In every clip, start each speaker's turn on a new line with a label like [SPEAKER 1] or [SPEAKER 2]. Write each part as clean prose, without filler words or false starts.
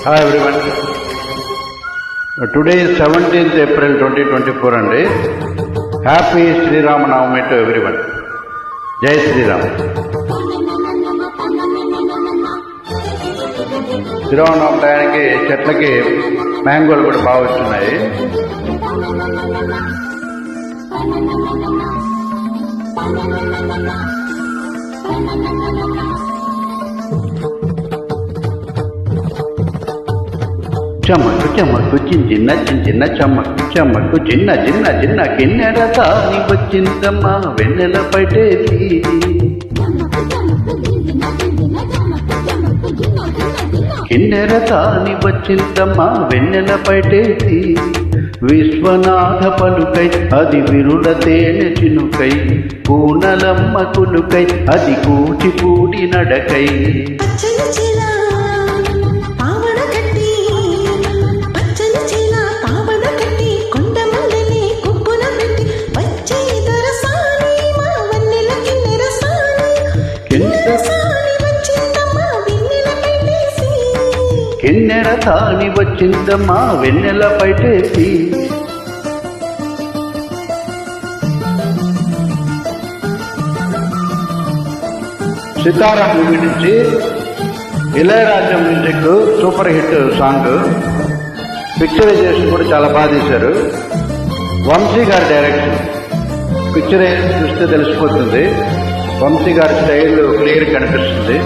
[SPEAKER 1] Hi everyone. Today is 17th April 2024 and Happy Sri Rama Navami to everyone. Jai Sri Ram. Sri Rama Navami టయానికి చెట్లకి మ్యాంగోలు కూడా బాగా వస్తున్నాయి. చమ్మకు చమ్మకు చిన్న చిన్న చమ్మకు చమ్మకు చిన్న చిన్న చిన్న కిన్నెర తాని వచ్చిందమ్మా వెన్నెల పైటేసి కిన్నెర తాని వచ్చిందమ్మా వెన్నెల పైటేసి విశ్వనాథ పలుకై అది విరుల తేనె చినుకై పూనలమ్మ కులుకై అది కూచిపూడి నడకై కిన్నెర తాని వచ్చిందమ్మా వెన్నెల పైటేసి సితారా మూవీ నుంచి Ilaiyaraaja music super hit song picturization కూడా చాలా బాగా తీశారు. వంశీ గారి డైరెక్షన్. పిక్చరైజేషన్ చూస్తే తెలిసిపోతుంది. వంశీ గారి స్టైల్ క్లియర్ కనిపిస్తుంది.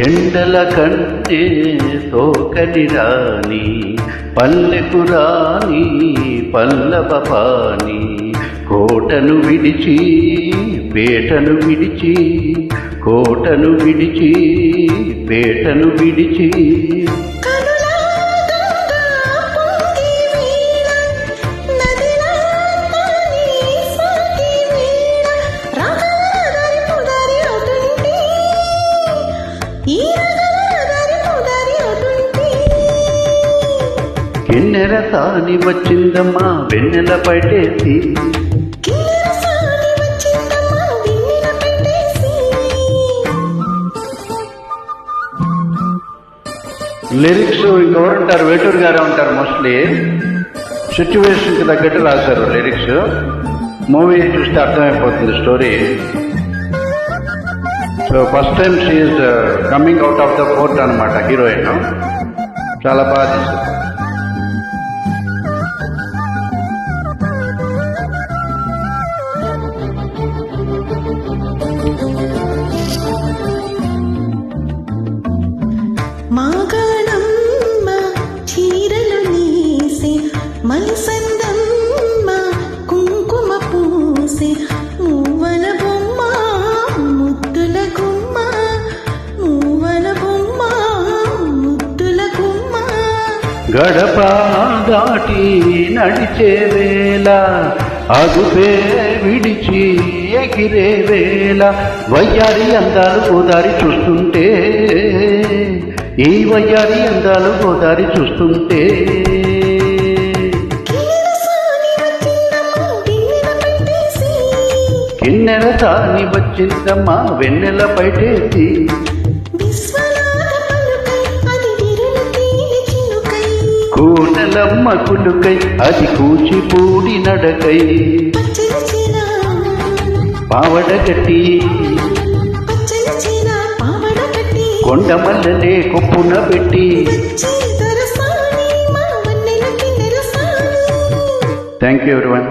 [SPEAKER 1] ఎండల కంటే తోకని రాని పల్లెకు రాని పల్లవ పాని కోటను విడిచి పేటను విడిచి కోటను విడిచి పేటను విడిచి కిన్నెర తాని వచ్చిందమ్మా వెన్నెల పైటేసి లిరిక్స్ ఇంకెవరుంటారు? వేటూరు గారే ఉంటారు. మోస్ట్లీ సిచ్యువేషన్కి తగ్గట్టు రాశారు లిరిక్స్. మూవీ చూస్తే అర్థమైపోతుంది story. So first time she's coming out of the fort అనమాట హీరోయిన్. చాలా బాగా తీశారు.
[SPEAKER 2] మాగాణమ్మ చీరలు నీసి మలిసందమ్మ కుంకుమ పూసి మూవల బొమ్మ ముద్దుల గుమ్మ మూవల బొమ్మ ముద్దుల గుమ్మ
[SPEAKER 1] గడప దాటి నడిచే వేళ అదుపే విడిచి ఎగిరే వేళ వయ్యారి అందాలు గోదారి చూస్తుంటే ఈ వయ్యారి అందాలు గోదారి చూస్తుంటే కిన్నెర తాని వచ్చిందమ్మా వెన్నెల పైటేసి కూనలమ్మ కులుకై అది కూచిపూడి నడకై పావడగట్టి కొండమల్లనే కొప్పున పెట్టి. Thank you everyone.